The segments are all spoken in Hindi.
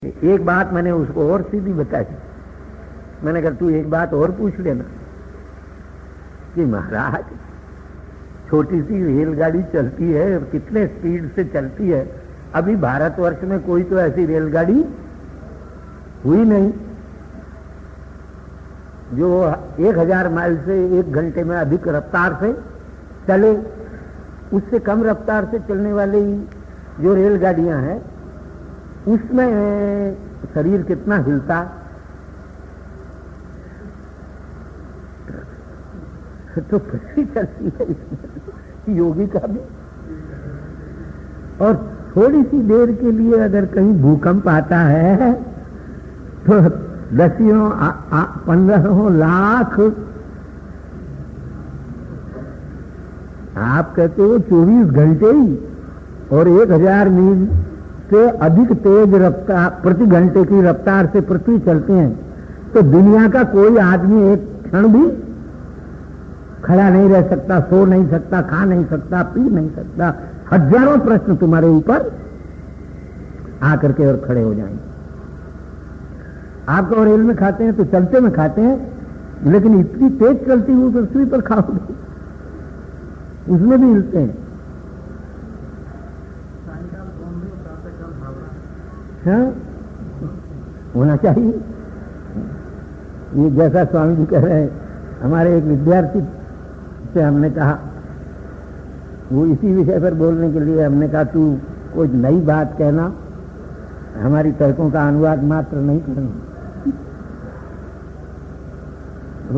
एक बात मैंने उसको और सीधी बताई। मैंने कहा तू एक बात और पूछ लेना कि महाराज छोटी सी रेलगाड़ी चलती है, कितने स्पीड से चलती है। अभी भारतवर्ष में कोई तो ऐसी रेलगाड़ी हुई नहीं जो 1000 माइल से 1 घंटे में अधिक रफ्तार से चले। उससे कम रफ्तार से चलने वाली जो रेलगाड़ियां हैं उसमें शरीर कितना हिलता, तो कैसी चलती है इसमें योगी का भी। और थोड़ी सी देर के लिए अगर कहीं भूकंप आता है तो 10-15 लाख, आप कहते हो 24 घंटे ही और 1000 मील से अधिक तेज रफ्तार प्रति घंटे की रफ्तार से पृथ्वी चलते हैं, तो दुनिया का कोई आदमी एक क्षण भी खड़ा नहीं रह सकता, सो नहीं सकता, खा नहीं सकता, पी नहीं सकता। हजारों प्रश्न तुम्हारे ऊपर आकर के और खड़े हो जाएंगे। आप तो रेल में खाते हैं तो चलते में खाते हैं, लेकिन इतनी तेज चलती हुई पृथ्वी पर खाओगे उसमें भी हिलते हैं। हाँ, होना चाहिए। ये जैसा स्वामी जी कह रहे हैं, हमारे एक विद्यार्थी से हमने कहा, वो इसी विषय पर बोलने के लिए हमने कहा तू कोई नई बात कहना, हमारी तर्कों का अनुवाद मात्र नहीं करना।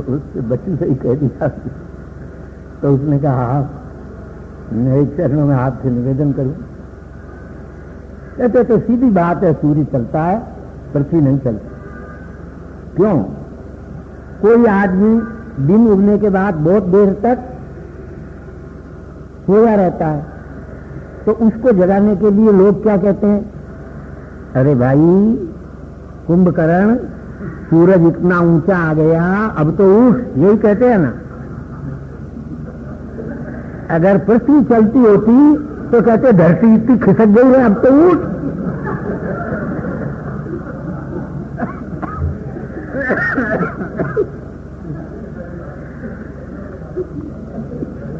उसके बच्चे से ही कह दिया। तो उसने कहा मेरे चरणों में आपसे निवेदन करूं। कहते तो सीधी बात है, सूर्य चलता है, पृथ्वी नहीं चलती। क्यों? कोई आदमी दिन उगने के बाद बहुत देर तक सोया रहता है, तो उसको जगाने के लिए लोग क्या कहते हैं, अरे भाई कुंभकर्ण, सूरज इतना ऊंचा आ गया, अब तो उठ, यही कहते हैं ना। अगर पृथ्वी चलती होती तो कहते धरती इतनी खिसक गई है, अब तो उठ।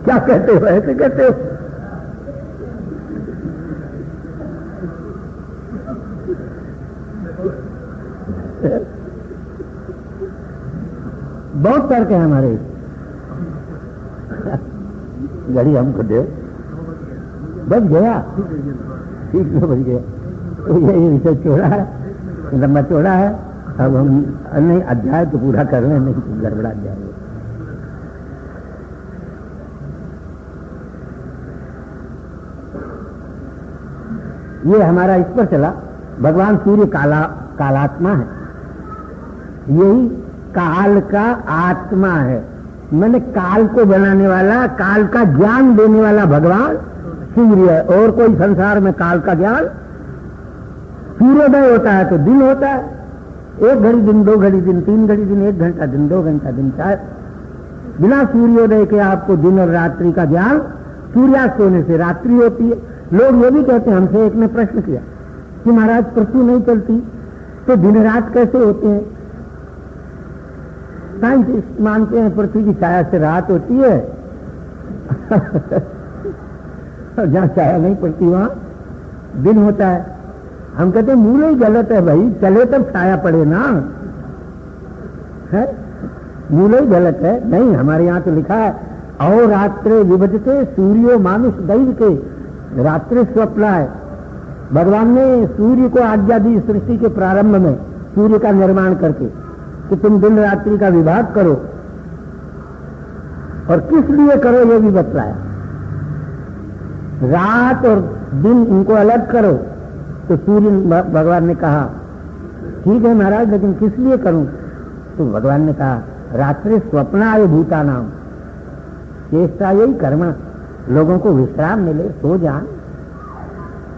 क्या कहते हो? ऐसे कहते हो? बहुत तर्क है हमारे। गाड़ी हमको दे, बच गया, ठीक है, बच गया। तो ये विषय चौड़ा है, लंबा चौड़ा है। अब हम नहीं अध्याय तो पूरा कर रहे हैं, नहीं तो गड़बड़ा जाएंगे। ये हमारा इस पर चला। भगवान सूर्य कालात्मा है, यही काल का आत्मा है। मैंने काल को बनाने वाला, काल का ज्ञान देने वाला भगवान सूर्य है। और कोई संसार में काल का ज्ञान, सूर्योदय होता है तो दिन होता है, 1 घड़ी दिन, 2 घड़ी दिन, 3 घड़ी दिन, 1 घंटा दिन, 2 घंटा दिन। चाहे बिना सूर्योदय के आपको दिन और रात्रि का ज्ञान, सूर्यास्त होने से रात्रि होती है। लोग ये भी कहते हैं, हमसे एक ने प्रश्न किया कि महाराज पृथ्वी नहीं चलती तो दिन रात कैसे होते हैं? साइंटिस्ट मानते हैं पृथ्वी की छाया से रात होती है जहां छाया नहीं पड़ती वहां दिन होता है। हम कहते हैं मूल ही गलत है भाई, चले तब छाया पड़े ना, है मूल ही गलत है। नहीं, हमारे यहाँ तो लिखा है और रात्रे विभजते सूर्यो मानुष दैव के, रात्रि स्वप्न है। भगवान ने सूर्य को आज्ञा दी सृष्टि के प्रारंभ में, सूर्य का निर्माण करके, कि तुम दिन रात्रि का विभाग करो, और किस लिए करो ये भी बतलाया। रात और दिन इनको अलग करो। तो सूर्य भगवान ने कहा ठीक है महाराज, लेकिन किस लिए करूं? तो भगवान ने कहा रात्रि स्वप्नाय भूतानाम, चेष्टा यही कर्म, लोगों को विश्राम मिले, सो जाए,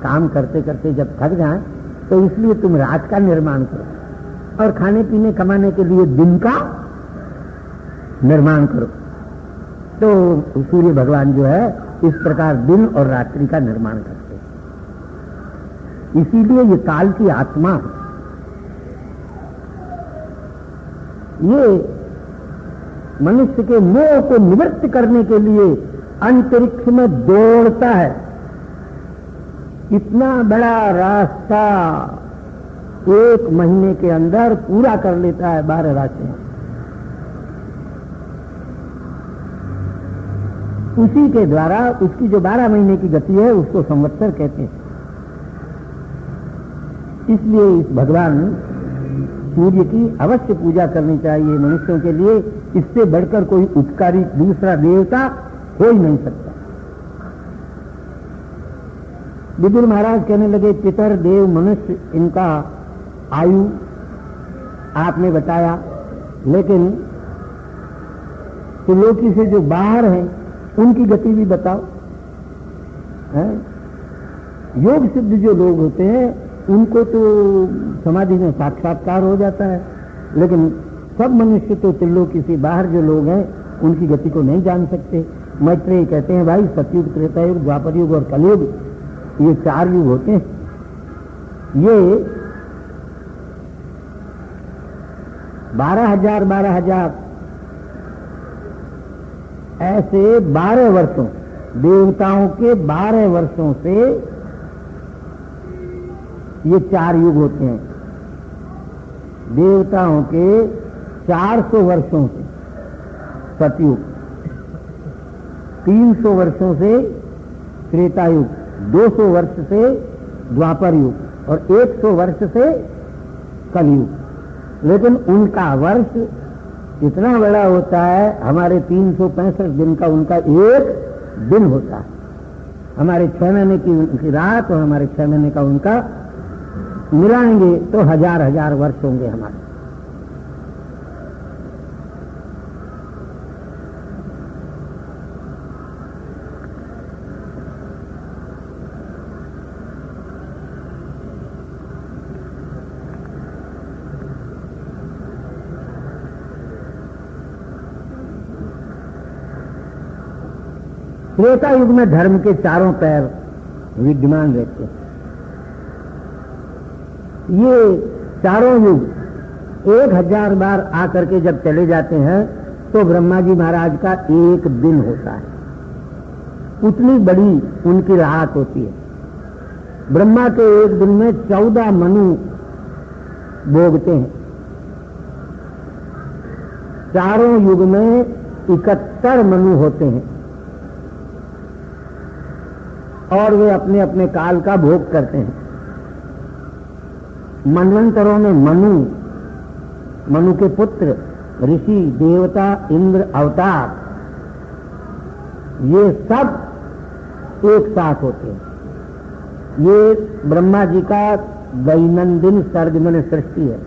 काम करते करते जब थक जाए, तो इसलिए तुम रात का निर्माण करो और खाने पीने कमाने के लिए दिन का निर्माण करो। तो सूर्य भगवान जो है इस प्रकार दिन और रात्रि का निर्माण करते हैं। इसीलिए ये काल की आत्मा है। ये मनुष्य के मोह को निवृत्त करने के लिए अंतरिक्ष में दौड़ता है। इतना बड़ा रास्ता 1 महीने के अंदर पूरा कर लेता है 12 राशियां। उसी के द्वारा उसकी जो 12 महीने की गति है उसको संवत्सर कहते हैं। इसलिए इस भगवान सूर्य की अवश्य पूजा करनी चाहिए मनुष्यों के लिए। इससे बढ़कर कोई उपकारी दूसरा देवता हो ही नहीं सकता। विदुर महाराज कहने लगे, पितर देव मनुष्य इनका आयु आपने बताया, लेकिन त्रिलोकी से जो बाहर हैं उनकी गति भी बताओ। योग सिद्ध जो लोग होते हैं उनको तो समाधि में साक्षात्कार हो जाता है, लेकिन सब मनुष्य तो त्रिलोकी से बाहर जो लोग हैं उनकी गति को नहीं जान सकते। मैत्रेय कहते हैं भाई सतयुग, त्रेता युग, द्वापर युग और कलयुग, ये 4 युग होते हैं। ये 12,000 ऐसे 12 वर्षों, देवताओं के 12 वर्षों से ये 4 युग होते हैं। देवताओं के 400 वर्षों से सतयुग, 300 वर्षों से त्रेता युग, 200 वर्ष से द्वापर युग और 100 वर्ष से कलयुग। लेकिन उनका वर्ष इतना बड़ा होता है, हमारे 365 दिन का उनका एक दिन होता है। हमारे 6 महीने की उनकी रात और हमारे 6 महीने का उनका मिलाएंगे तो 1000 वर्ष होंगे हमारे। त्रेता युग में धर्म के चारों पैर विद्यमान रहते हैं। ये चारों युग 1000 बार आकर के जब चले जाते हैं तो ब्रह्मा जी महाराज का एक दिन होता है। उतनी बड़ी उनकी राहत होती है। ब्रह्मा के एक दिन में 14 मनु भोगते हैं। चारों युग में 71 मनु होते हैं और वे अपने अपने काल का भोग करते हैं। मनवंतरों में मनु के पुत्र, ऋषि, देवता, इंद्र, अवतार, ये सब एक साथ होते हैं। ये ब्रह्मा जी का दैनंदिन सर्गमन सृष्टि है।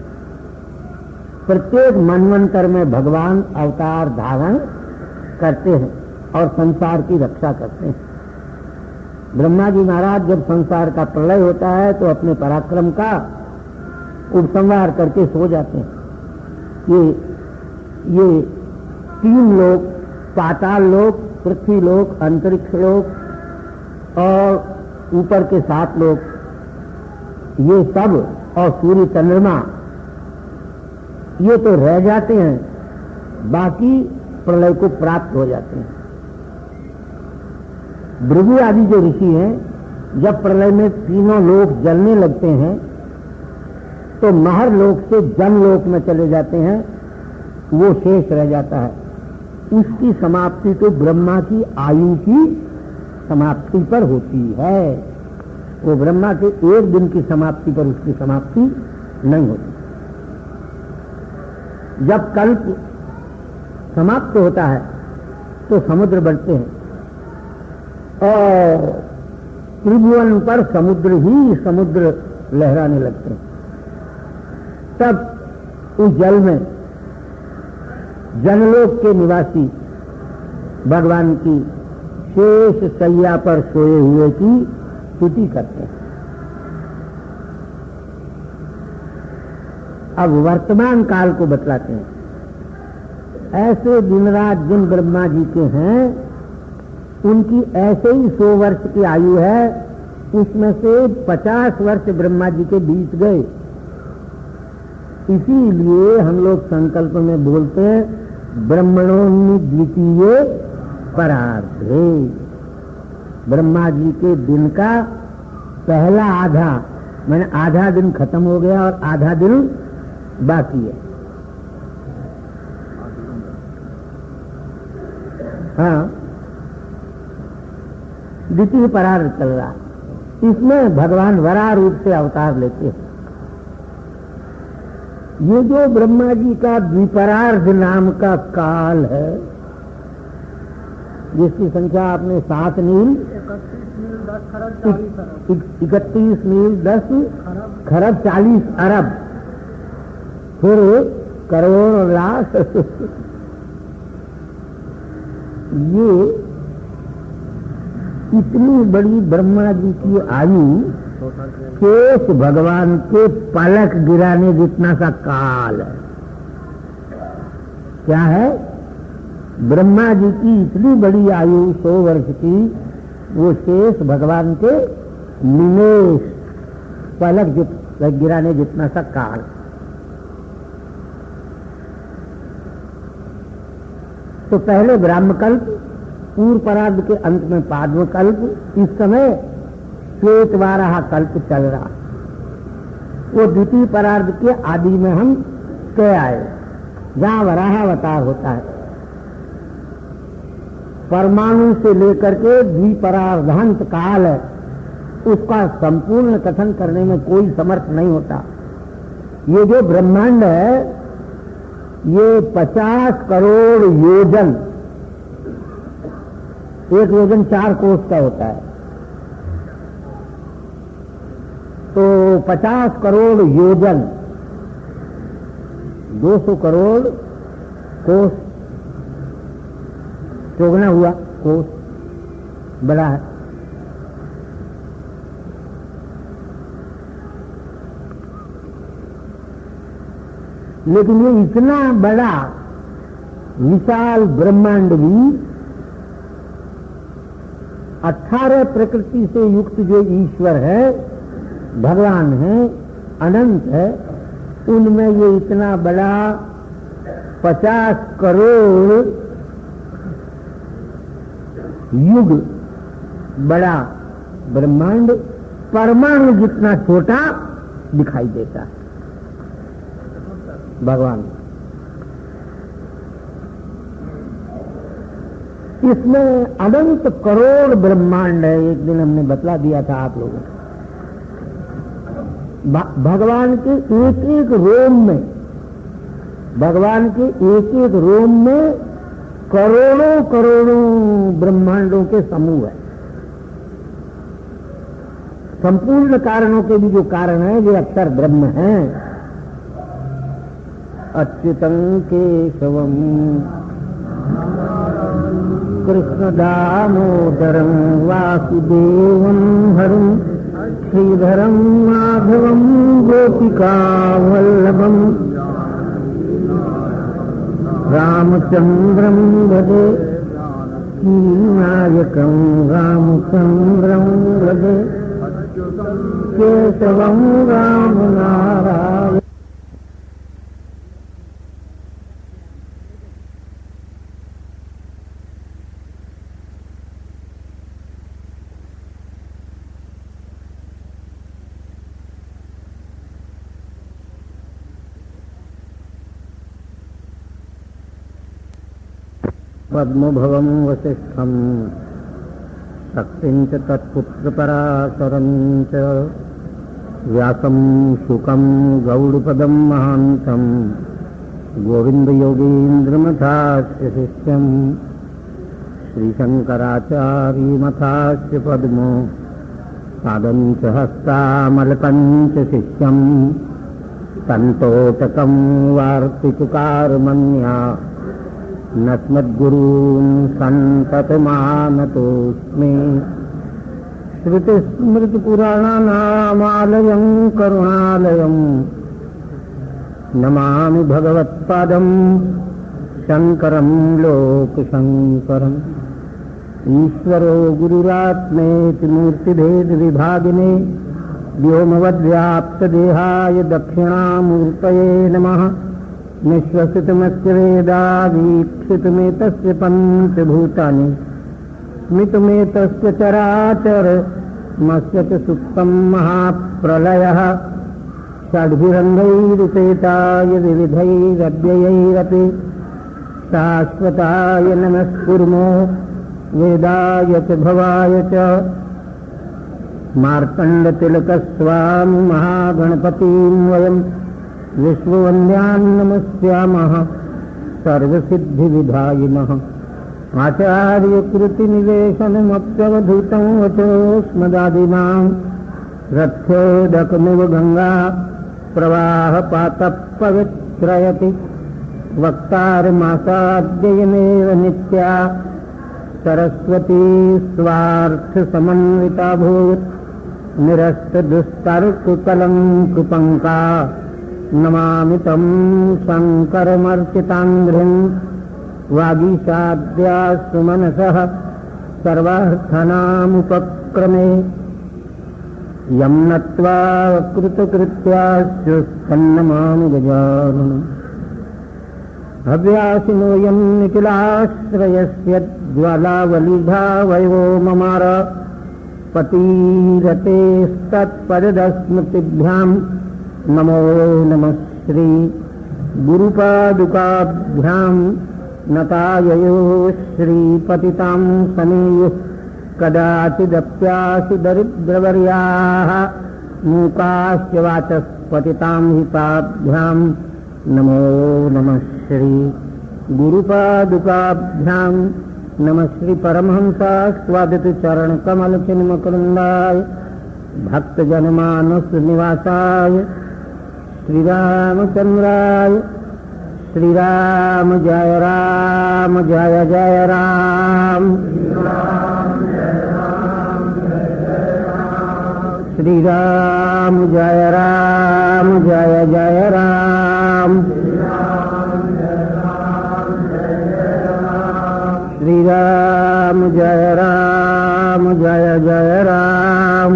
प्रत्येक मनवंतर में भगवान अवतार धारण करते हैं और संसार की रक्षा करते हैं। ब्रह्मा जी महाराज जब संसार का प्रलय होता है तो अपने पराक्रम का उपसंहार करके सो जाते हैं। ये 3 लोक, पाताल लोक, पृथ्वी लोक, अंतरिक्ष लोक और ऊपर के 7 लोक, ये सब और सूर्य चंद्रमा, ये तो रह जाते हैं, बाकी प्रलय को प्राप्त हो जाते हैं। भृगु आदि जो ऋषि हैं, जब प्रलय में तीनों लोक जलने लगते हैं तो महर लोक से जन लोक में चले जाते हैं, वो शेष रह जाता है। उसकी समाप्ति तो ब्रह्मा की आयु की समाप्ति पर होती है। वो ब्रह्मा के एक दिन की समाप्ति पर उसकी समाप्ति नहीं होती। जब कल्प समाप्त होता है तो समुद्र बढ़ते हैं और त्रिभुवन पर समुद्र ही समुद्र लहराने लगते हैं। तब उस जल में जनलोक के निवासी भगवान की शेष शैया पर सोए हुए की स्तुति करते हैं। अब वर्तमान काल को बतलाते हैं। ऐसे दिन रात जिन ब्रह्मा जी के हैं, उनकी ऐसे ही 100 वर्ष की आयु है। उसमें से 50 वर्ष ब्रह्मा जी के बीत गए इसीलिए हम लोग संकल्प में बोलते हैं ब्रह्मणोन्नि द्वितीय परार्धे। ब्रह्मा जी के दिन का पहला आधा, मैंने आधा दिन खत्म हो गया और आधा दिन बाकी है। हाँ, द्वितीय परार्ध चल रहा, इसमें भगवान वराह रूप से अवतार लेते हैं। ये जो ब्रह्मा जी का द्विपरार्ध नाम का काल है, जिसकी संख्या आपने 7 मील 31 मील 10 खरब 40 अरब फिर करोड़ लाख ये इतनी बड़ी ब्रह्मा जी की आयु शेष भगवान के पलक गिराने जितना सा काल है। क्या है? ब्रह्मा जी की इतनी बड़ी आयु 100 वर्ष की, वो शेष भगवान के निमेष पलक गिराने जितना सा काल। तो पहले ब्रह्मकल्प, पूर्व परार्ध के अंत में पाद्मकल्प, इस समय श्वेतवाराह कल्प चल रहा। वो द्वितीय परार्ध के आदि में हम कह आए, जहां वराह अवतार होता है। परमाणु से लेकर के द्विपरार्धांत काल है, उसका संपूर्ण कथन करने में कोई समर्थ नहीं होता। ये जो ब्रह्मांड है, ये 50 करोड़ योजन, एक योजन 4 कोस का होता है, तो 50 करोड़ योजन 200 करोड़ कोस, चौगुना हुआ कोस, बड़ा है। लेकिन ये इतना बड़ा विशाल ब्रह्मांड भी 18 प्रकृति से युक्त जो ईश्वर है, भगवान है, अनंत है, उनमें ये इतना बड़ा 50 करोड़ युग बड़ा ब्रह्मांड परमाणु जितना छोटा दिखाई देता है। भगवान इसमें अनंत करोड़ ब्रह्मांड है। एक दिन हमने बतला दिया था आप लोगों को। भगवान के एक एक रोम में, भगवान के एक एक रोम में करोड़ों करोड़ों ब्रह्मांडों के समूह है। संपूर्ण कारणों के भी जो कारण है, वे अक्षर ब्रह्म हैं। अच्युतं केशवम कृष्ण दामोदरं वासुदेवं हरं श्रीधरं माधवं गोपिका वल्लभं रामचंद्रं भजे नायकं रामचंद्रं भजे केशवं राम नारायण। पद्मभवं वसिष्ठं शक्तिं च तत्पुत्रपराशरं च व्यासं शुकं गौडपदं महान्तं गोविन्दयोगीन्द्रमथास्य शिष्यं श्रीशङ्कराचार्यमथास्य पद्मो पादं च हस्तामलकं च शिष्यं तन्तोटकं वार्तिकुकारमन्या नस्मद्गुरून् सन्ततमानतोऽस्मि। श्रुतिस्मृतिपुराणानामालयं करुणालयं नमामि भगवत्पादं शङ्करं लोकशङ्करम्। ईश्वरो गुरुरात्मेति मूर्तिभेदविभागिने व्योमवद्व्याप्तदेहाय दक्षिणामूर्तये नमः। निःश्वसितुमस्य वेदावीक्षितुमेतस्य पञ्चभूतानि स्मितुमेतस्य चराचरमस्य च सुप्तं महाप्रलयः। षड्भिरङ्गैरुपेताय विविधैरव्ययैरपि शाश्वताय नमस्कुर्मो वेदाय च भवाय च। मार्तण्डतिलकस्वामी महागणपतिं वयं विश्ववन्द्यान् नमस्यामः सर्वसिद्धिविधायिनः। आचार्यकृतिनिवेशनमप्यवधूतं वचोस्मदादीनां रथ्योदकमिव गङ्गा प्रवाहपातः पवित्रयति। वक्तारमासाद्ययमेव नित्या सरस्वती स्वार्थसमन्विता भूत्। निरस्तदुस्तर्ककलङ्कुपङ्का नमामि तं शङ्करमर्चिताङ्घ्रिं। वागीशाद्यास्तु मनसः सर्वार्थानामुपक्रमे यं नत्वा कृतकृत्याश्चुस्तन्नमामि गजाननम्। हव्यासिनोऽयं निखिलाश्रयस्य ज्वालावलिधावयो ममार। पतिरतेस्तत्पदस्मृतिभ्यां नमो नमः श्री गुरुपादुकाभ्यां नताययो श्रीपतितां समेयुः। कदाचिदप्यासि दरिद्रवर्याः मूकाश्च वाचस्पतितां हिताभ्यां नमो नमः श्री गुरुपादुकाभ्यां नमः श्री परमहंसास्वादित चरण कमल चिन्मकरन्दाय भक्तजनमानस निवासाय श्रीरामचंद्राय। श्रीराम जय राम जय जय राम। श्रीराम जय राम जय जय राम। श्रीराम जय राम जय जय राम।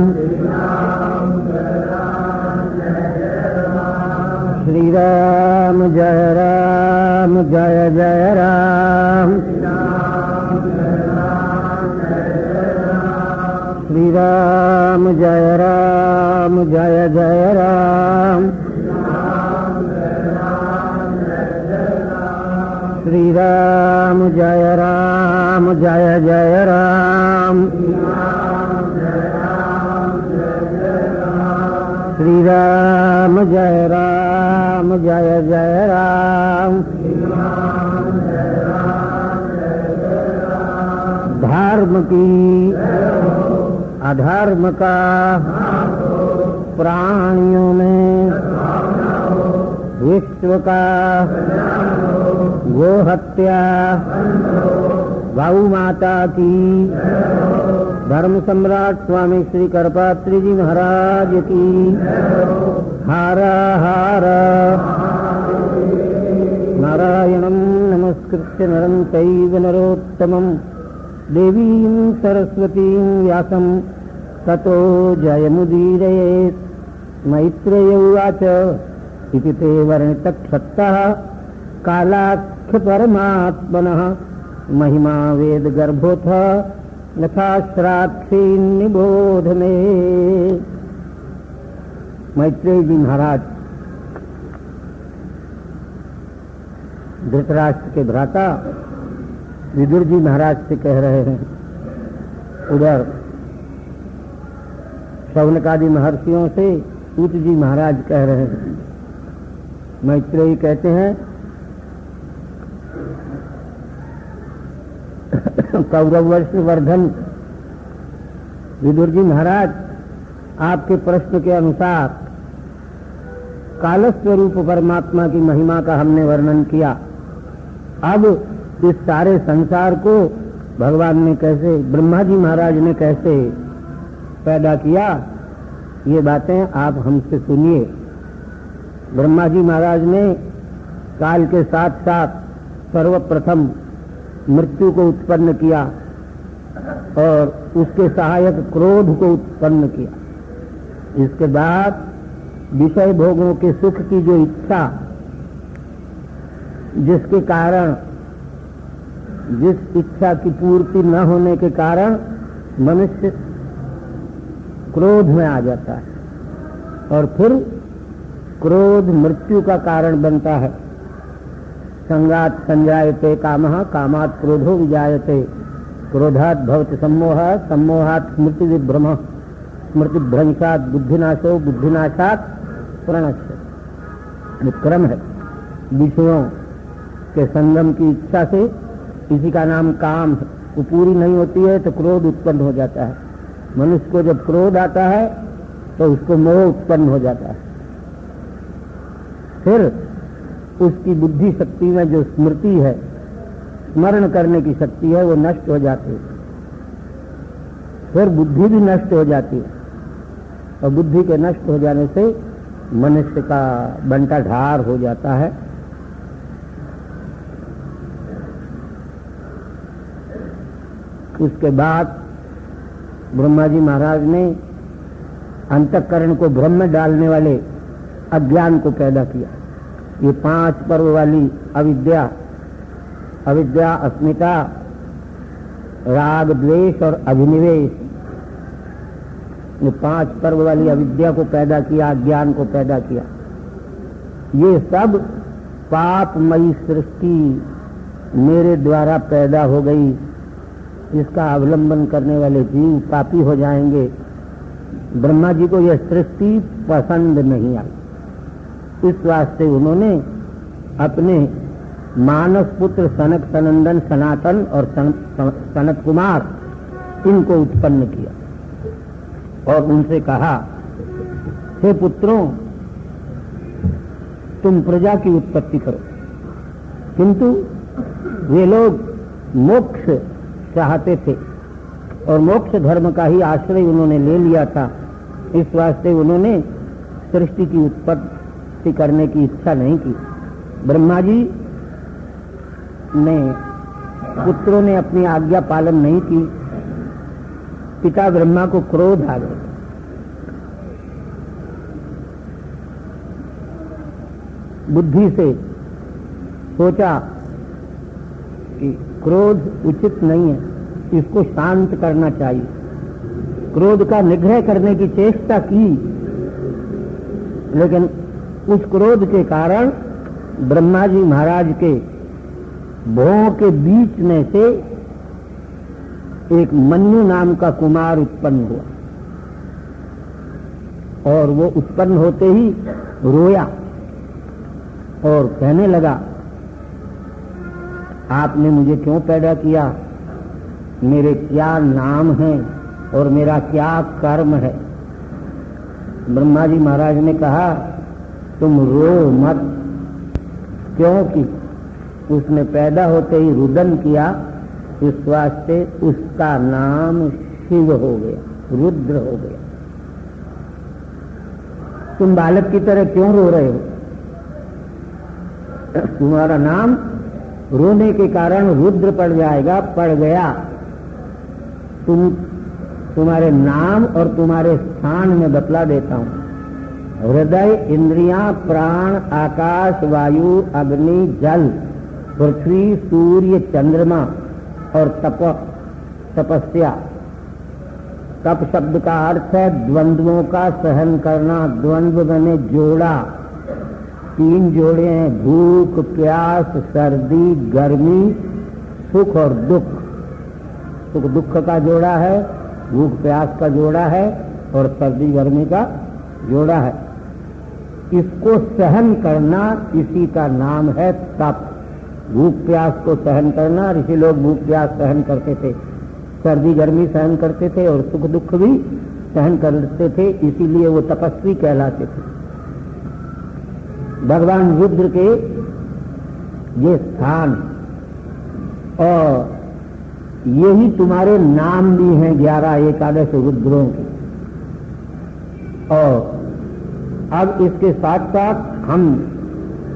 श्रीराम जय राम जय जय राम। श्रीराम जय राम जय जय राम। श्रीराम जय राम जय जय राम। श्रीराम जय राम जय जय राम। धर्म की अधर्म का प्राणियों में विश्व का गो हत्या गौ माता की। धर्म सम्राट स्वामी श्री करपात्री जी महाराज की। हर हर नारायणं नमस्कृत्य नरं चैव नरोत्तमं देवीं सरस्वतीं व्यासं ततो जयमुदीरयेत्। मैत्रेय उवाच इति ते वर्णितक्षत्तः कालाख्य परमात्मनः महिमा वेद गर्भोऽथ यथा श्राक्षी निबोध में। मैत्रेय जी महाराज धृतराष्ट्र के भ्राता विदुर जी महाराज से कह रहे हैं। उधर शौनकादि महर्षियों से सूत जी महाराज कह रहे हैं। मैत्रेय कहते हैं कौरववंश वर्धन विदुर जी महाराज, आपके प्रश्न के अनुसार कालस्वरूप परमात्मा की महिमा का हमने वर्णन किया। अब इस सारे संसार को भगवान ने कैसे, ब्रह्मा जी महाराज ने कैसे पैदा किया, ये बातें आप हमसे सुनिए। ब्रह्मा जी महाराज ने काल के साथ साथ सर्वप्रथम मृत्यु को उत्पन्न किया और उसके सहायक क्रोध को उत्पन्न किया। इसके बाद विषय भोगों के सुख की जो इच्छा, जिसके कारण, जिस इच्छा की पूर्ति न होने के कारण मनुष्य क्रोध में आ जाता है और फिर क्रोध मृत्यु का कारण बनता है। संगात संजायते कामः, कामात् क्रोधो विजायते, क्रोधात् भवति सम्मोहः, सम्मोहात् स्मृति विभ्रमः, स्मृति भ्रंशात् बुद्धिनाशो, बुद्धिनाशात् प्रणश्य। क्रम है विषयों के संगम की इच्छा से, इसी का नाम काम है। वो पूरी नहीं होती है तो क्रोध उत्पन्न हो जाता है। मनुष्य को जब क्रोध आता है तो उसको मोह उत्पन्न हो जाता है। फिर उसकी बुद्धि शक्ति में जो स्मृति है, स्मरण करने की शक्ति है, वो नष्ट हो जाती है। फिर बुद्धि भी नष्ट हो जाती है और बुद्धि के नष्ट हो जाने से मनुष्य का बंटा ढार हो जाता है। उसके बाद ब्रह्मा जी महाराज ने अंतःकरण को भ्रम में डालने वाले अज्ञान को पैदा किया। ये 5 पर्व वाली अविद्या, अविद्या, अस्मिता, राग, द्वेष और अभिनिवेश, ये 5 पर्व वाली अविद्या को पैदा किया, अज्ञान को पैदा किया। ये सब पापमयी सृष्टि मेरे द्वारा पैदा हो गई। इसका अवलंबन करने वाले जीव पापी हो जाएंगे। ब्रह्मा जी को यह सृष्टि पसंद नहीं आई। इस वास्ते उन्होंने अपने मानस पुत्र सनक, सनंदन, सनातन और सनत कुमार, इनको उत्पन्न किया और उनसे कहा, हे पुत्रों, तुम प्रजा की उत्पत्ति करो। किंतु वे लोग मोक्ष चाहते थे और मोक्ष धर्म का ही आश्रय उन्होंने ले लिया था। इस वास्ते उन्होंने सृष्टि की उत्पत्ति करने की इच्छा नहीं की। ब्रह्मा जी ने, पुत्रों ने अपनी आज्ञा पालन नहीं की। पिता ब्रह्मा को क्रोध आ गया। बुद्धि से सोचा कि क्रोध उचित नहीं है, इसको शांत करना चाहिए। क्रोध का निग्रह करने की चेष्टा की, लेकिन उस क्रोध के कारण ब्रह्मा जी महाराज के भौं के बीच में से एक मन्यु नाम का कुमार उत्पन्न हुआ और वो उत्पन्न होते ही रोया और कहने लगा, आपने मुझे क्यों पैदा किया? मेरे क्या नाम है और मेरा क्या कर्म है? ब्रह्मा जी महाराज ने कहा, तुम रो मत, क्योंकि उसने पैदा होते ही रुदन किया, इस वास्ते उसका नाम शिव हो गया, रुद्र हो गया। तुम बालक की तरह क्यों रो रहे हो? तुम्हारा नाम रोने के कारण रुद्र पड़ जाएगा, पड़ गया। तुम्हारे नाम और तुम्हारे स्थान में बतला देता हूं। हृदय, इंद्रियां, प्राण, आकाश, वायु, अग्नि, जल, पृथ्वी, सूर्य, चंद्रमा और तपस्या। तप शब्द का अर्थ है द्वंद्वों का सहन करना। द्वंद्व बने जोड़ा, 3 जोड़े हैं, भूख, प्यास, सर्दी, गर्मी, सुख और दुख। सुख दुख का जोड़ा है, भूख प्यास का जोड़ा है और सर्दी गर्मी का जोड़ा है। इसको सहन करना, इसी का नाम है तप। भूख प्यास को सहन करना, ऋषि लोग भूख प्यास सहन करते थे, सर्दी गर्मी सहन करते थे और सुख दुख भी सहन करते थे, इसीलिए वो तपस्वी कहलाते थे। भगवान रुद्र के ये स्थान और यही तुम्हारे नाम भी हैं 11 एकादश रुद्रों के। और अब इसके साथ साथ हम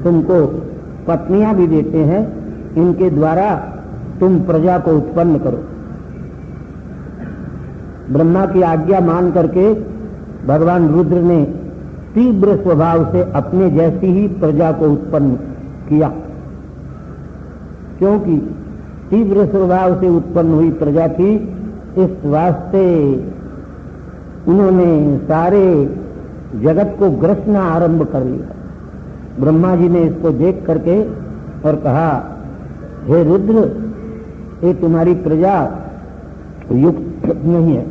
तुमको पत्नियां भी देते हैं, इनके द्वारा तुम प्रजा को उत्पन्न करो। ब्रह्मा की आज्ञा मान करके भगवान रुद्र ने तीव्र स्वभाव से अपने जैसी ही प्रजा को उत्पन्न किया, क्योंकि तीव्र स्वभाव से उत्पन्न हुई प्रजा थी। इस वास्ते उन्होंने सारे जगत को ग्रसना आरंभ कर लिया। ब्रह्मा जी ने इसको देख करके और कहा, हे रुद्र, ये तुम्हारी प्रजा युक्त नहीं है,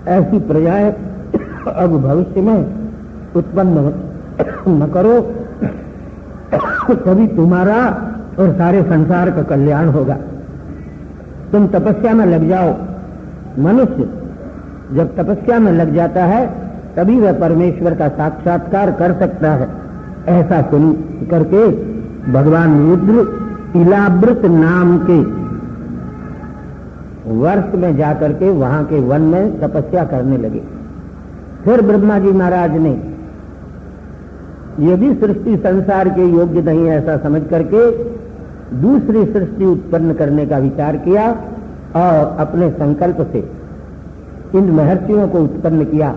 ऐसी प्रजाएं अब भविष्य में उत्पन्न न करो, तभी तुम्हारा और सारे संसार का कल्याण होगा। तुम तपस्या में लग जाओ। मनुष्य जब तपस्या में लग जाता है तभी वह परमेश्वर का साक्षात्कार कर सकता है। ऐसा सुन करके भगवान रुद्र इलाव्रत नाम के वर्ष में जाकर के वहां के वन में तपस्या करने लगे। फिर ब्रह्मा जी महाराज ने यदि सृष्टि संसार के योग्य नहीं है ऐसा समझ करके दूसरी सृष्टि उत्पन्न करने का विचार किया और अपने संकल्प से इन महर्षियों को उत्पन्न किया,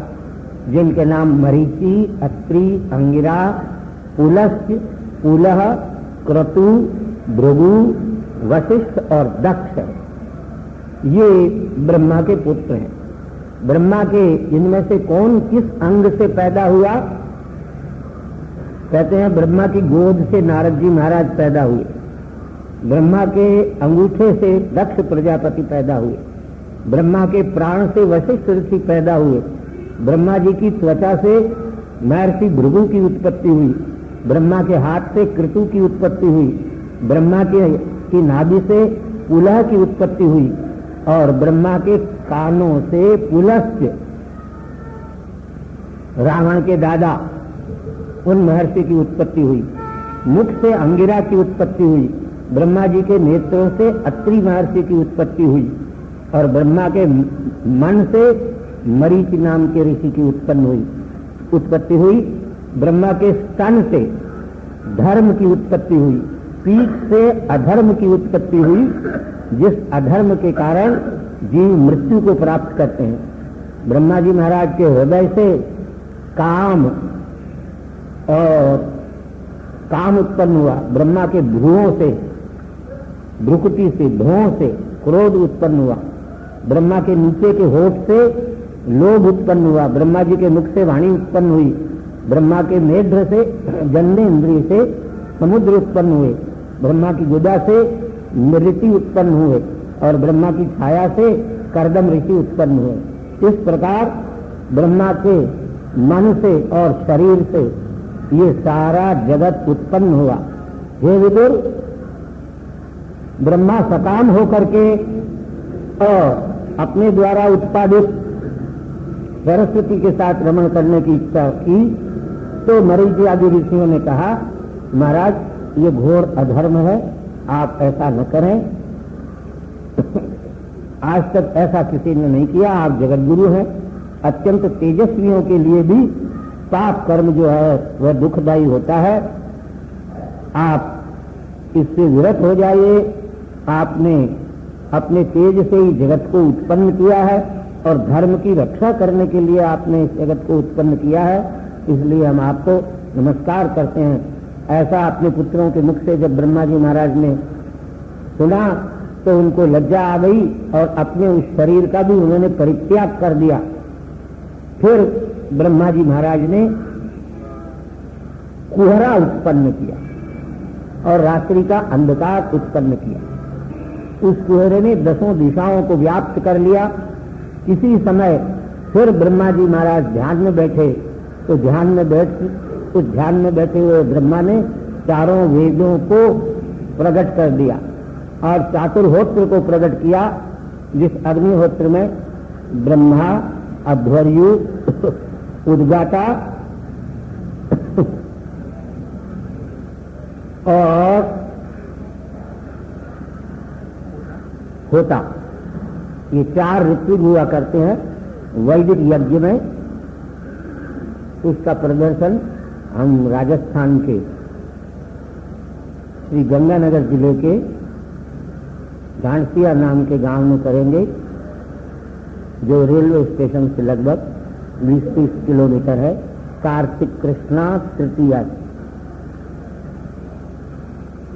जिनके नाम मरीचि, अत्रि, अंगिरा, पुलस्त्य, पुलह, क्रतु, भृगु, वशिष्ठ और दक्ष। ये ब्रह्मा के पुत्र हैं। ब्रह्मा के इनमें से कौन किस अंग से पैदा हुआ? कहते हैं ब्रह्मा की गोद से नारद जी महाराज पैदा हुए, ब्रह्मा के अंगूठे से दक्ष प्रजापति पैदा हुए, ब्रह्मा के प्राण से वशिष्ठ ऋषि पैदा हुए, ब्रह्मा जी की त्वचा से महर्षि भृगु की उत्पत्ति हुई, ब्रह्मा के हाथ से क्रतु की उत्पत्ति हुई, ब्रह्मा की नाभि से पुलह की उत्पत्ति हुई और ब्रह्मा के कानों से पुलस्त्य, रावण के दादा, उन महर्षि की उत्पत्ति हुई। मुख से अंगिरा की उत्पत्ति हुई, ब्रह्मा जी के नेत्रों से अत्रि महर्षि की उत्पत्ति हुई और ब्रह्मा के मन से मरीचि नाम के ऋषि की उत्पत्ति हुई। ब्रह्मा के स्तन से धर्म की उत्पत्ति हुई, पीठ से अधर्म की उत्पत्ति हुई, जिस अधर्म के कारण जीव मृत्यु को प्राप्त करते हैं। ब्रह्मा जी महाराज के हृदय से काम और काम उत्पन्न हुआ, ब्रह्मा के भ्रुओं से, भ्रुकुटी से, भौं से क्रोध उत्पन्न हुआ, ब्रह्मा के नीचे के होठ से लोभ उत्पन्न हुआ, ब्रह्मा जी के मुख से वाणी उत्पन्न हुई, ब्रह्मा के नेत्र से जन्नेन्द्रिय से समुद्र उत्पन्न हुए, ब्रह्मा की गुदा से मृति उत्पन्न हुए और ब्रह्मा की छाया से कर्दम ऋषि उत्पन्न हुए। इस प्रकार ब्रह्मा के मन से और शरीर से ये सारा जगत उत्पन्न हुआ। हे विदुर, ब्रह्मा सकाम होकर के और अपने द्वारा उत्पादित सरस्वती के साथ रमण करने की इच्छा की तो मरीचि आदि ऋषियों ने कहा, महाराज ये घोर अधर्म है, आप ऐसा न करें, आज तक ऐसा किसी ने नहीं किया, आप जगत गुरु हैं। अत्यंत तेजस्वियों के लिए भी पाप कर्म जो है वह दुखदायी होता है, आप इससे विरत हो जाइए। आपने अपने तेज से ही जगत को उत्पन्न किया है और धर्म की रक्षा करने के लिए आपने इस जगत को उत्पन्न किया है, इसलिए हम आपको नमस्कार करते हैं। ऐसा अपने पुत्रों के मुख से जब ब्रह्मा जी महाराज ने सुना तो उनको लज्जा आ गई और अपने उस शरीर का भी उन्होंने परित्याग कर दिया। फिर ब्रह्मा जी महाराज ने कुहरा उत्पन्न किया और रात्रि का अंधकार उत्पन्न किया। उस कुहरे ने 10 दिशाओं को व्याप्त कर लिया। किसी समय फिर ब्रह्मा जी महाराज ध्यान में बैठे तो उस ध्यान में बैठे हुए ब्रह्मा ने चारों वेदों को प्रकट कर दिया और चातुर्होत्र को प्रकट किया, जिस अग्निहोत्र में ब्रह्मा, अध्वर्यु, उद्गाता और होता, ये 4 ऋत्विज हुआ करते हैं वैदिक यज्ञ में। उसका प्रदर्शन हम राजस्थान के श्री गंगानगर जिले के घाणसिया नाम के गांव में करेंगे। जो रेलवे स्टेशन से लगभग 20-30 किलोमीटर है, कार्तिक कृष्णा तृतीया।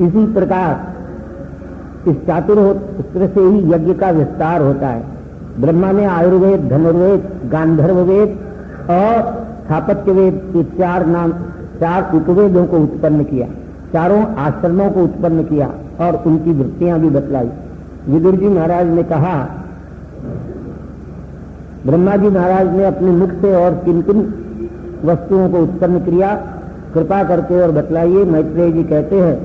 इसी प्रकार इस चातुर्होत्र से ही यज्ञ का विस्तार होता है। ब्रह्मा ने आयुर्वेद, धनुर्वेद, गांधर्व वेद और स्थापत्य वेद के 4 उपवेदों को उत्पन्न किया, 4 आश्रमों को उत्पन्न किया और उनकी वृत्तियां भी बतलाई। विदुर जी महाराज ने कहा, ब्रह्मा जी महाराज ने अपने मुख से और किन किन वस्तुओं को उत्पन्न किया, कृपा करके और बतलाइए। मैत्रेय जी कहते हैं,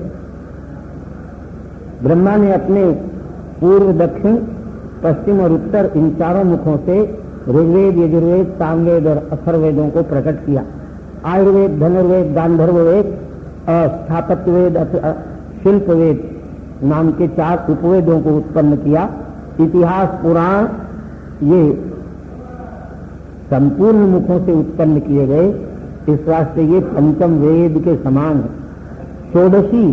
ब्रह्मा ने अपने पूर्व, दक्षिण, पश्चिम और उत्तर इन 4 मुखों से ऋग्वेद, यजुर्वेद, सामवेद और अथर्ववेदों को प्रकट किया। आयुर्वेद, धनुर्वेद, गांधर्व वेद और स्थापत्य वेद, शिल्प वेद नाम के 4 उपवेदों को उत्पन्न किया। इतिहास, पुराण ये संपूर्ण मुखों से उत्पन्न किए गए, इस वास्ते ये पंचम वेद के समान है। षोडशी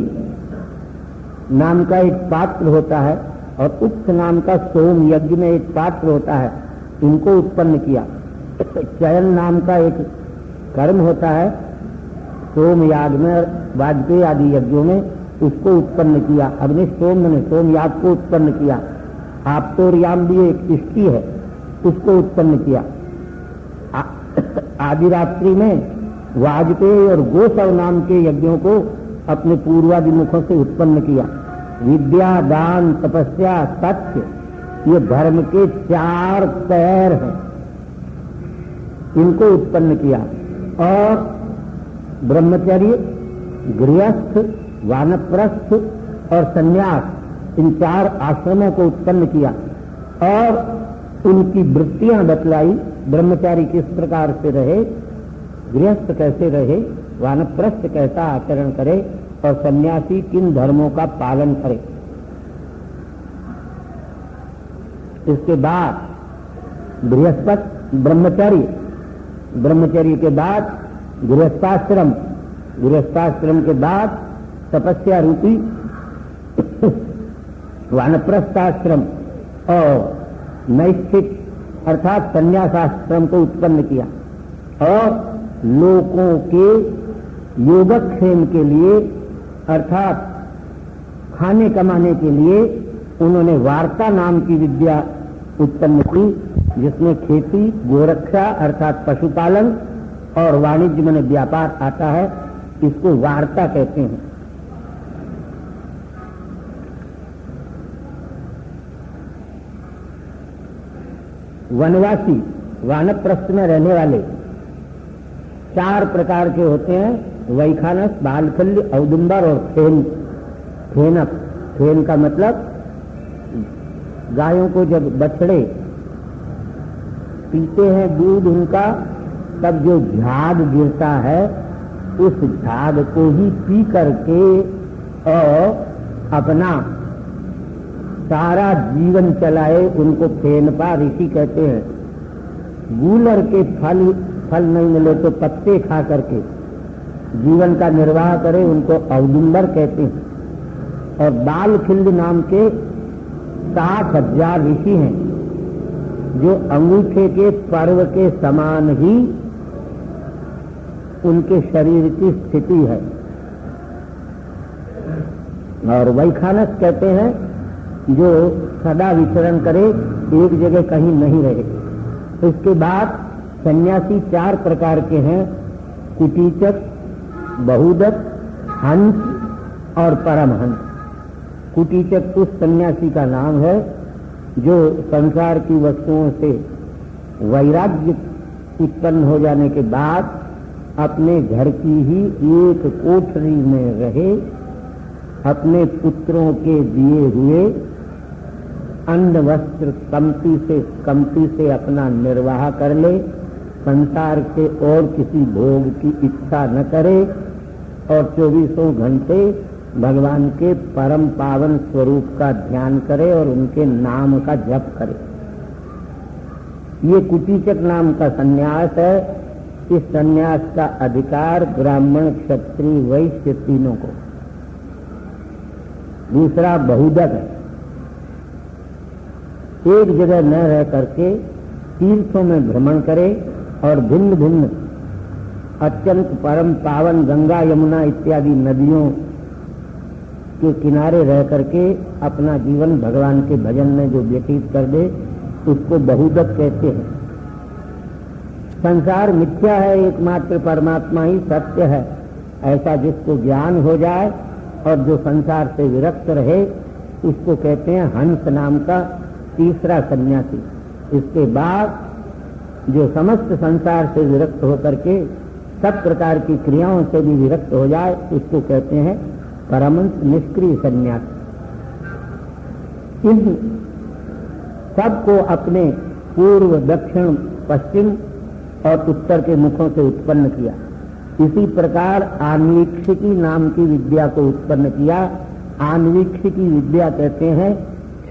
नाम का एक पात्र होता है और उक्त नाम का सोम यज्ञ में एक पात्र होता है, इनको उत्पन्न किया। चयन नाम का एक कर्म होता है सोम याग में, वाजपेयी आदि यज्ञों में, उसको उत्पन्न किया। अग्निशोम ने सोम याग को उत्पन्न किया। आप्तोर्याम भी एक इष्टि है, उसको उत्पन्न किया। आदि रात्रि में वाजपेयी और गोसव नाम के यज्ञों को अपने पूर्वादिमुखों से उत्पन्न किया। विद्या, दान, तपस्या, सत्य, ये धर्म के 4 पैर हैं, इनको उत्पन्न किया। और ब्रह्मचर्य, गृहस्थ, वानप्रस्थ और संन्यास, इन 4 आश्रमों को उत्पन्न किया और उनकी वृत्तियां बतलाई। ब्रह्मचारी किस प्रकार से रहे, गृहस्थ कैसे रहे, वानप्रस्थ कैसा आचरण करे और सन्यासी किन धर्मों का पालन करे। इसके बाद ब्रह्मचर्य के बाद गृहस्थाश्रम, गृहस्थाश्रम के बाद तपस्या रूपी वानप्रस्थाश्रम और नैष्ठिक अर्थात संन्यासाश्रम को उत्पन्न किया और लोगों के योगक्षेम के लिए अर्थात खाने कमाने के लिए उन्होंने वार्ता नाम की विद्या उत्पन्न की, जिसमें खेती, गोरक्षा अर्थात पशुपालन और वाणिज्य में व्यापार आता है। इसको वार्ता कहते हैं। वनवासी, वानप्रस्थ में रहने वाले 4 प्रकार के होते हैं, वैखानस, बालखल्य, औदुंबर और फेनक। फेन का मतलब गायों को जब बछड़े पीते हैं दूध उनका, तब जो झाग गिरता है उस झाग को ही पी करके और अपना सारा जीवन चलाए, उनको फेनपा ऋषि कहते हैं। गूलर के फल नहीं मिले तो पत्ते खा करके जीवन का निर्वाह करे, उनको औदुंबर कहते हैं। और बालखिल्य नाम के 60,000 ऋषि हैं, जो अंगूठे के पर्व के समान ही उनके शरीर की स्थिति है। और वैखानस कहते हैं जो सदा विचरण करे, एक जगह कहीं नहीं रहे। इसके बाद सन्यासी 4 प्रकार के हैं, कुटीचक, बहुदक, हंस और परमहंस। कुटीचक उस सन्यासी का नाम है जो संसार की वस्तुओं से वैराग्य उत्पन्न हो जाने के बाद अपने घर की ही एक कोठरी में रहे, अपने पुत्रों के दिए हुए अन्न वस्त्र कमती से अपना निर्वाह कर ले, संसार के और किसी भोग की इच्छा न करे और 24 घंटे भगवान के परम पावन स्वरूप का ध्यान करे और उनके नाम का जप करे। ये कुटीचक नाम का सन्यास है। इस सन्यास का अधिकार ब्राह्मण, क्षत्रिय, वैश्य तीनों को। दूसरा बहुदक है, एक जगह न रह करके तीर्थों में भ्रमण करे और भिन्न भिन्न अत्यंत परम पावन गंगा यमुना इत्यादि नदियों के किनारे रह करके अपना जीवन भगवान के भजन में जो व्यतीत कर दे उसको बहुदक कहते हैं। संसार मिथ्या है, एकमात्र परमात्मा ही सत्य है, ऐसा जिसको ज्ञान हो जाए और जो संसार से विरक्त रहे उसको कहते हैं हंस नाम का तीसरा सन्यासी। इसके बाद जो समस्त संसार से विरक्त होकर के सब प्रकार की क्रियाओं से भी विरक्त हो जाए उसको कहते हैं परमहंस निष्क्रिय सन्यासी। इन सबको अपने पूर्व दक्षिण पश्चिम और उत्तर के मुखों से उत्पन्न किया। इसी प्रकार आन्वीक्षिकी नाम की विद्या को उत्पन्न किया। आन्वीक्षिकी विद्या कहते हैं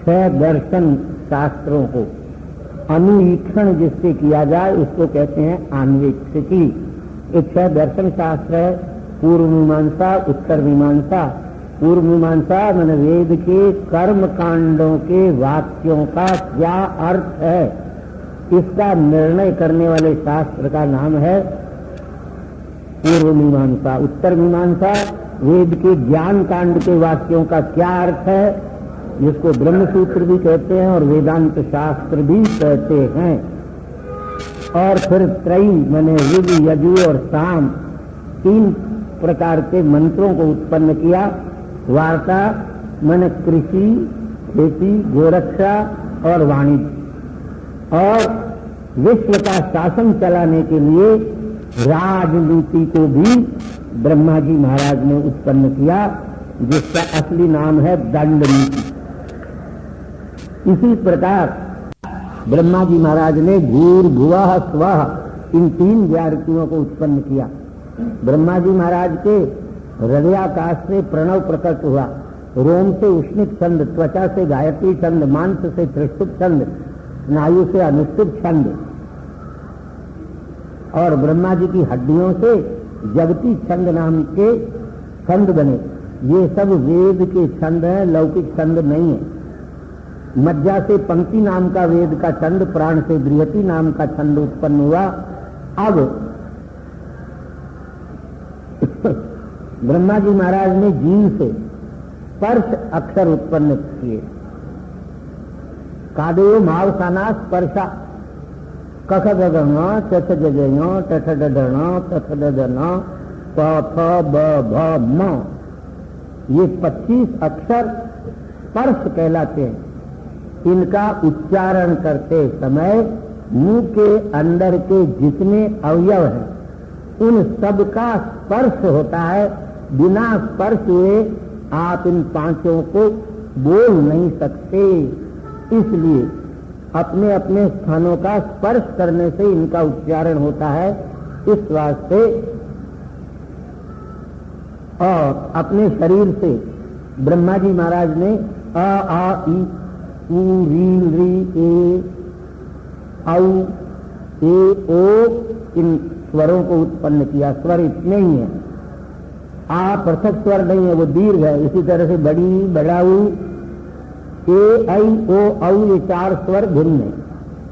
6 दर्शन शास्त्रों को अनुवीक्षण जिससे किया जाए उसको कहते हैं आन्वीक्षिकी। एक 6 दर्शन शास्त्र है, पूर्व मीमांसा, उत्तर मीमांसा। पूर्व मीमांसा मैंने वेद के कर्म कांडों के वाक्यों का क्या अर्थ है इसका निर्णय करने वाले शास्त्र का नाम है पूर्व मीमांसा। उत्तर मीमांसा वेद के ज्ञान कांड के वाक्यों का क्या अर्थ है जिसको ब्रह्म सूत्र भी कहते हैं और वेदांत शास्त्र भी कहते हैं। और फिर त्रयी मैंने ऋग यजु और साम 3 प्रकार के मंत्रों को उत्पन्न किया। वार्ता मैंने कृषि, खेती, गोरक्षा और वाणिज्य। और विश्व का शासन चलाने के लिए राजनीति को भी ब्रह्मा जी महाराज ने उत्पन्न किया जिसका असली नाम है दंड नीति। इसी प्रकार ब्रह्मा जी महाराज ने भूर्भुवः स्वः इन 3 व्याहृतियों को उत्पन्न किया। ब्रह्मा जी महाराज के हृदयाकाश से प्रणव प्रकट हुआ, रोम से उष्णिक छंद, त्वचा से गायत्री छंद, मांस से त्रिष्टुप छंद, स्नायु से अनुष्टुप छंद और ब्रह्मा जी की हड्डियों से जगती छंद नाम के छंद बने। ये सब वेद के छंद हैं, लौकिक छंद नहीं है। मज्जा से पंक्ति नाम का वेद का छंद, प्राण से बृहति नाम का छंद उत्पन्न हुआ। अब ब्रह्मा जी महाराज ने जीव से स्पर्श अक्षर उत्पन्न किए। कादयो मावसाना स्पर्शा कख गगन चथ जजय टठ डडण तथ डदन प फ ब भ म, ये 25 अक्षर स्पर्श कहलाते हैं। इनका उच्चारण करते समय मुंह के अंदर के जितने अवयव हैं उन सब का स्पर्श होता है। बिना स्पर्श हुए आप इन 5 को बोल नहीं सकते। इसलिए अपने अपने स्थानों का स्पर्श करने से इनका उच्चारण होता है। इस वास्ते और अपने शरीर से ब्रह्मा जी महाराज ने अ आ ई उ री री ए औ ए ओ इन स्वरों को उत्पन्न किया। स्वर इतने ही है, आ पृथक स्वर नहीं है, वो दीर्घ है। इसी तरह से बड़ी, बड़ाऊ, ए ऐ ओ औ ये 4 स्वर भिन्न है।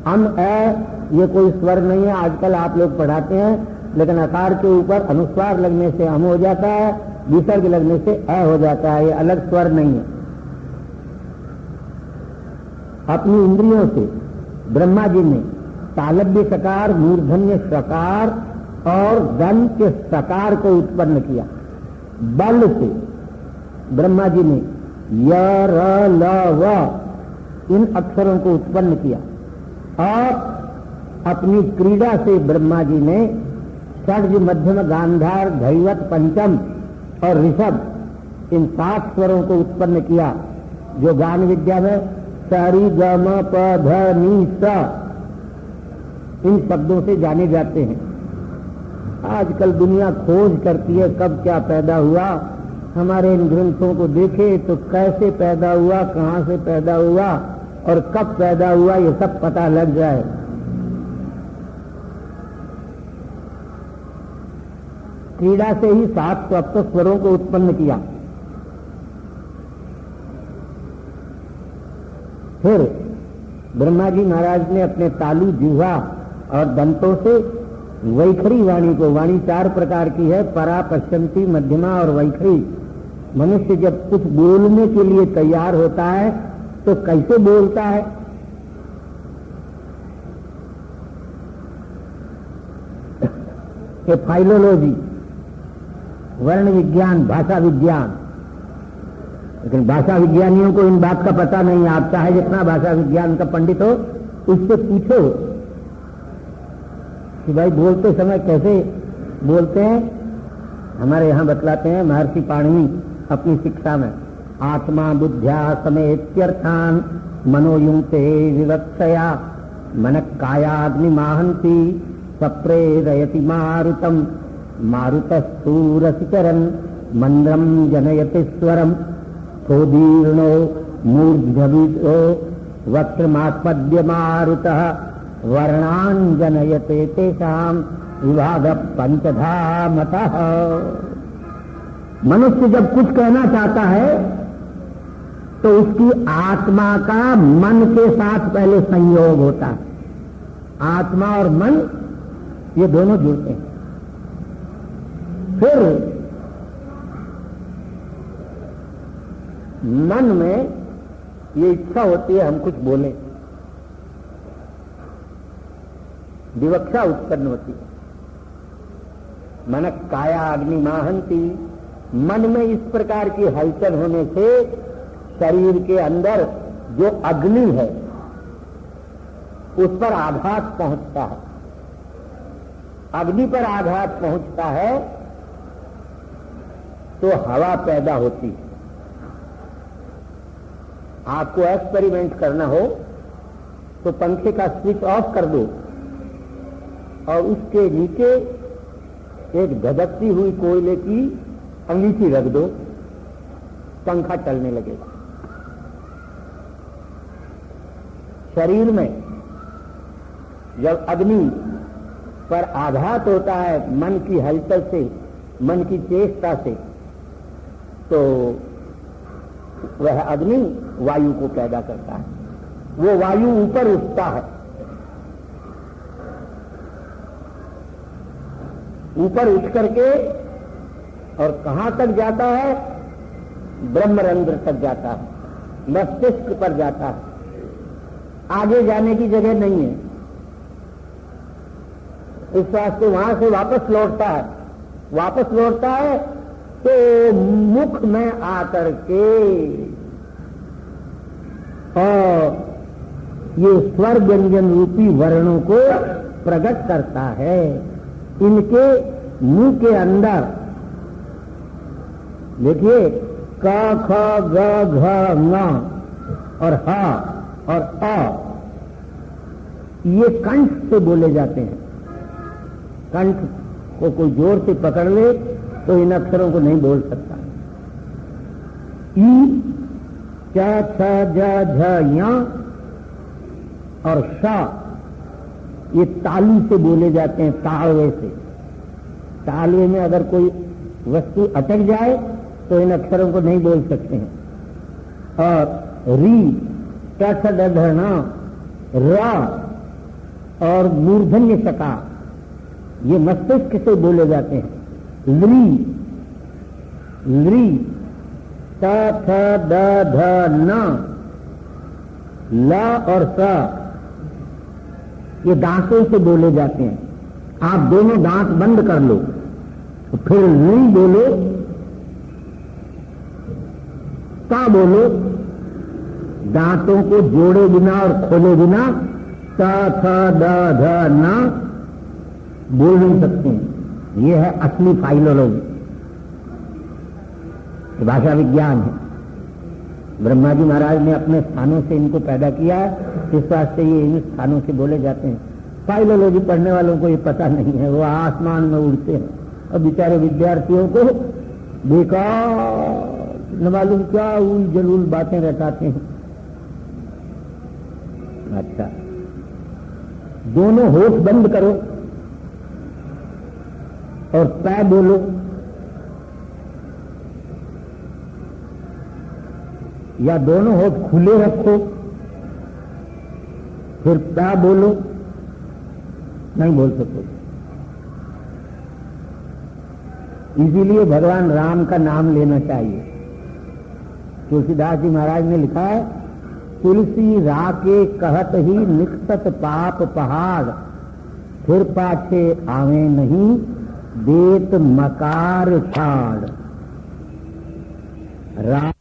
अम ए ये कोई स्वर नहीं है, आजकल आप लोग पढ़ाते हैं, लेकिन आकार के ऊपर अनुस्वार लगने से अम हो जाता है, विसर्ग लगने से अ हो जाता है, ये अलग स्वर नहीं है। अपनी इंद्रियों से ब्रह्मा जी ने तालव्य सकार, मूर्धन्य सकार और दंत्य सकार को उत्पन्न किया। बल से ब्रह्मा जी ने य र ल व इन अक्षरों को उत्पन्न किया और अपनी क्रीड़ा से ब्रह्मा जी ने षड्ज, मध्यम, गांधार, धैवत, पंचम और ऋषभ इन 7 स्वरों को उत्पन्न किया जो गान विद्या में सारी ग म प ध नी स इन शब्दों से जाने जाते हैं। आजकल दुनिया खोज करती है कब क्या पैदा हुआ। हमारे इन ग्रंथों को देखे तो कैसे पैदा हुआ, कहां से पैदा हुआ और कब पैदा हुआ ये सब पता लग जाए। क्रीड़ा से ही 7 सप्त स्वरों को उत्पन्न किया। फिर ब्रह्मा जी महाराज ने अपने तालु, जिह्वा और दंतों से वैखरी वाणी को, वाणी 4 प्रकार की है, परा, पश्चंती, मध्यमा और वैखरी। मनुष्य जब कुछ बोलने के लिए तैयार होता है तो कैसे बोलता है? कि फाइलोलॉजी, वर्ण विज्ञान, भाषा विज्ञान। लेकिन भाषा विज्ञानियों को इन बात का पता नहीं। आप चाहे जितना भाषा विज्ञान का पंडित हो, उससे पूछो कि भाई बोलते समय कैसे बोलते हैं। हमारे यहां बतलाते हैं महर्षि पाणिनि अपनी शिक्षा में, आत्मा बुद्ध्या समेत्यर्थान मनोयुक्ते विवक्षया मन कायाग्नि माहंती सप्रेरयति मारुतम मारुतस्तु रसिकरन् मंद्रम जनयति स्वरम थोदीर्णो मूर्धवितो वक्त्रमास्पद्य मारुतः वर्णान् जनयते तेषां विभाग पंचधा मतः। मनुष्य जब कुछ कहना चाहता है तो उसकी आत्मा का मन के साथ पहले संयोग होता है। आत्मा और मन ये दोनों जुड़ते हैं। फिर मन में ये इच्छा होती है हम कुछ बोले, विवक्षा उत्पन्न होती है। मन काया अग्नि माहंती, मन में इस प्रकार की हलचल होने से शरीर के अंदर जो अग्नि है उस पर आघात पहुंचता है। अग्नि पर आघात पहुंचता है तो हवा पैदा होती है। आपको एक्सपेरिमेंट करना हो तो पंखे का स्विच ऑफ कर दो और उसके नीचे एक धधकती हुई कोयले की अंगीठी रख दो, पंखा चलने लगेगा। शरीर में जब अग्नि पर आघात होता है मन की हलचल से, मन की चेष्टा से, तो वह अग्नि वायु को पैदा करता है। वो वायु ऊपर उठता है, ऊपर उठ करके और कहां तक जाता है? ब्रह्मरंध्र तक जाता है, मस्तिष्क पर जाता है। आगे जाने की जगह नहीं है। इस वास्ते वहां से वापस लौटता है। वापस लौटता है तो मुख में आकर के और ये स्वर व्यंजन रूपी वर्णों को प्रकट करता है। इनके मुंह के अंदर देखिए क ख ग घ ङ और ह और अ, ये कंठ से बोले जाते हैं। कंठ को कोई जोर से पकड़ ले तो इन अक्षरों को नहीं बोल सकता। ई, च, छ, ज, झ, य और श ये तालू से बोले जाते हैं, तालवे से। तालवे में अगर कोई वस्तु अटक जाए तो इन अक्षरों को नहीं बोल सकते हैं। और री, ट, ठ, ड, ढ, ण, र और मूर्धन्य सका ये मस्तिष्क से बोले जाते हैं। ली, ली, त, थ, द, ध, न, ल और स ये दांतों से बोले जाते हैं। आप दोनों दांत बंद कर लो, फिर ली बोलो, ता बोलो, दांतों को जोड़े बिना और खोले बिना त, थ, द, ध, न बोल नहीं सकते हैं। ये है असली फाइलोलॉजी, भाषा विज्ञान है। ब्रह्मा जी महाराज ने अपने स्थानों से इनको पैदा किया है, इस वास्ते ये इन स्थानों से बोले जाते हैं। फाइलोलॉजी पढ़ने वालों को ये पता नहीं है, वो आसमान में उड़ते हैं और बेचारे विद्यार्थियों को बेकार न मालूम क्या उल जलूल बातें रटाते हैं। अच्छा, दोनों होठ बंद करो और पै बोलो। या दोनों होठ खुले रखो फिर क्या बोलो, नहीं बोल सकते। इसीलिए भगवान राम का नाम लेना चाहिए। तुलसीदास जी महाराज ने लिखा है, तुलसी राके कहत ही निकटत पाप पहाड़, फिर पाछे आवे नहीं देत मकार छाड़। राम